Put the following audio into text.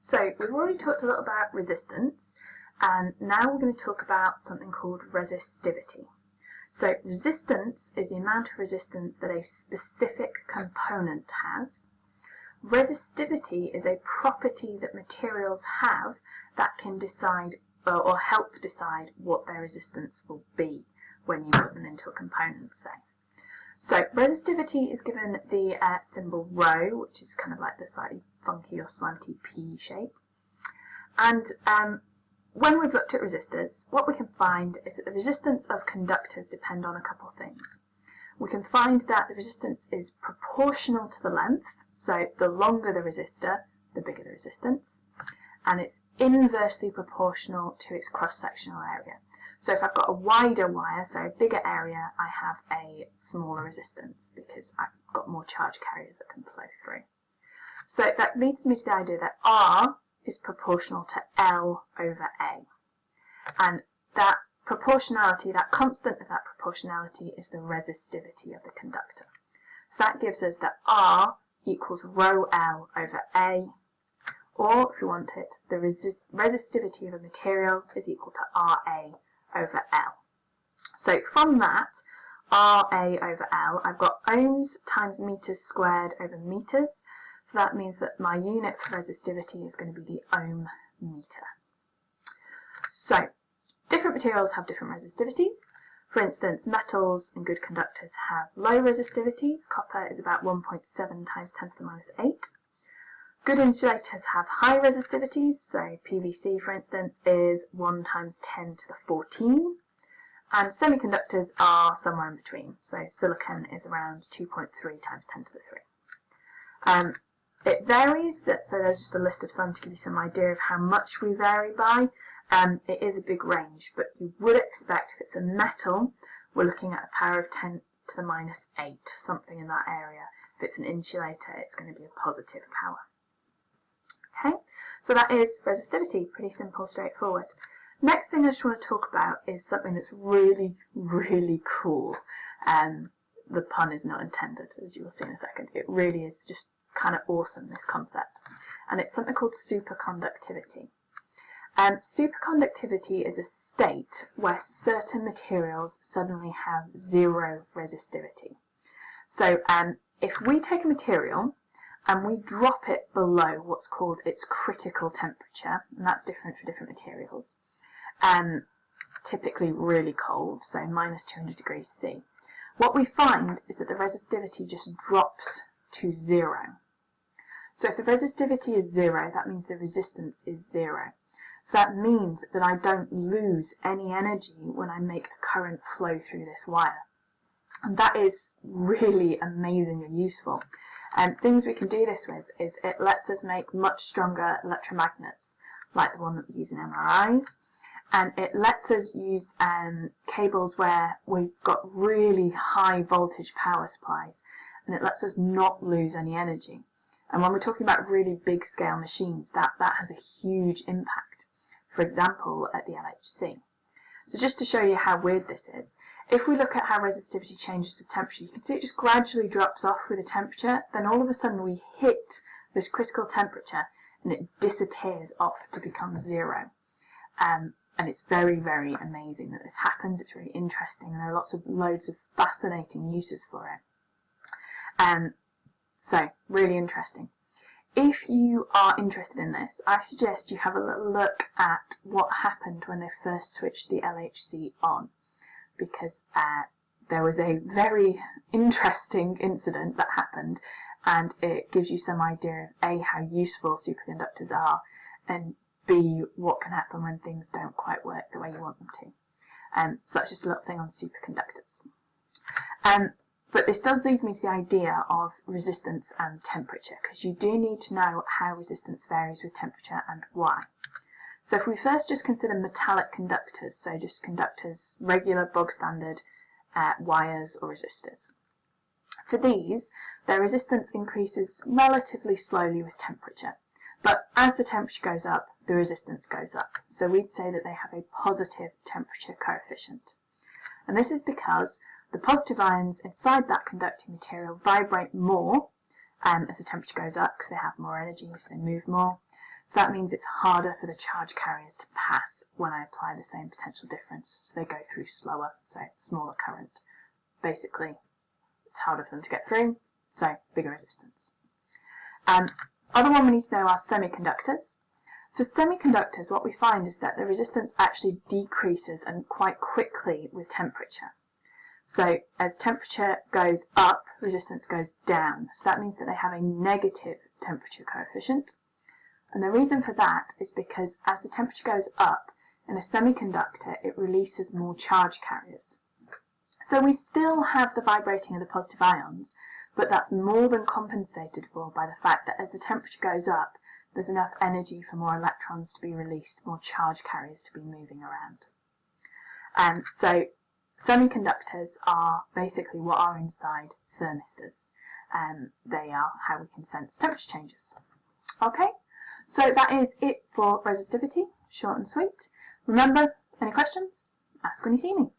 So we've already talked a little about resistance, and now we're going to talk about something called resistivity. So resistance is the amount of resistance that a specific component has. Resistivity is a property that materials have that can decide or help decide what their resistance will be when you put them into a component, say. So resistivity is given the symbol ρ, which is kind of like the slightly funky or slanty P shape. And when we've looked at resistors, what we can find is that the resistance of conductors depend on a couple of things. We can find that the resistance is proportional to the length, so the longer the resistor, the bigger the resistance, and it's inversely proportional to its cross-sectional area. So if I've got a wider wire, so a bigger area, I have a smaller resistance because I've got more charge carriers that can flow through. So that leads me to the idea that R is proportional to L over A. And that proportionality, that constant of that proportionality, is the resistivity of the conductor. So that gives us that R equals ρ L over A, or if you want it, the resistivity of a material is equal to RA over L. So from that, RA over L, I've got ohms times meters squared over meters. So that means that my unit for resistivity is going to be the ohm meter. So different materials have different resistivities. For instance, metals and good conductors have low resistivities. Copper is about 1.7 times 10 to the minus 8. Good insulators have high resistivities, so PVC, for instance, is 1 times 10 to the 14. And semiconductors are somewhere in between, so silicon is around 2.3 times 10 to the 3. It varies, so there's just a list of some to give you some idea of how much we vary by. It is a big range, but you would expect if it's a metal, we're looking at a power of 10 to the minus 8, something in that area. If it's an insulator, it's going to be a positive power. Okay, so that is resistivity, pretty simple, straightforward. Next thing I just want to talk about is something that's really, really cool. The pun is not intended, as you will see in a second. It really is just kind of awesome, this concept. And it's something called superconductivity. Superconductivity is a state where certain materials suddenly have zero resistivity. So if we take a material and we drop it below what's called its critical temperature, and that's different for different materials, typically really cold, so minus 200 degrees C, what we find is that the resistivity just drops to 0. So if the resistivity is 0, that means the resistance is 0. So that means that I don't lose any energy when I make a current flow through this wire. And that is really amazingly useful. And things we can do this with is it lets us make much stronger electromagnets, like the one that we use in MRIs. And it lets us use cables where we've got really high voltage power supplies, and it lets us not lose any energy. And when we're talking about really big scale machines, that has a huge impact. For example, at the LHC. So just to show you how weird this is, if we look at how resistivity changes with temperature, you can see it just gradually drops off with the temperature, then all of a sudden we hit this critical temperature and it disappears off to become 0. And it's very, very amazing that this happens. It's really interesting, and there are loads of fascinating uses for it. So really interesting. If you are interested in this, I suggest you have a little look at what happened when they first switched the LHC on, because there was a very interesting incident that happened, and it gives you some idea of A, how useful superconductors are, and B, what can happen when things don't quite work the way you want them to. So that's just a little thing on superconductors. But this does lead me to the idea of resistance and temperature, because you do need to know how resistance varies with temperature and why. So if we first just consider metallic conductors, so just conductors, regular bog standard wires or resistors. For these, their resistance increases relatively slowly with temperature, but as the temperature goes up, the resistance goes up. So we'd say that they have a positive temperature coefficient. And this is because the positive ions inside that conducting material vibrate more as the temperature goes up because they have more energy, so they move more. So that means it's harder for the charge carriers to pass when I apply the same potential difference. So they go through slower, so smaller current. Basically, it's harder for them to get through, so bigger resistance. Other one we need to know are semiconductors. For semiconductors, what we find is that the resistance actually decreases and quite quickly with temperature. So as temperature goes up, resistance goes down. So that means that they have a negative temperature coefficient. And the reason for that is because as the temperature goes up in a semiconductor, it releases more charge carriers. So we still have the vibrating of the positive ions, but that's more than compensated for by the fact that as the temperature goes up, there's enough energy for more electrons to be released, more charge carriers to be moving around. So semiconductors are basically what are inside thermistors. They are how we can sense temperature changes. Okay, so that is it for resistivity, short and sweet. Remember, any questions? Ask when you see me.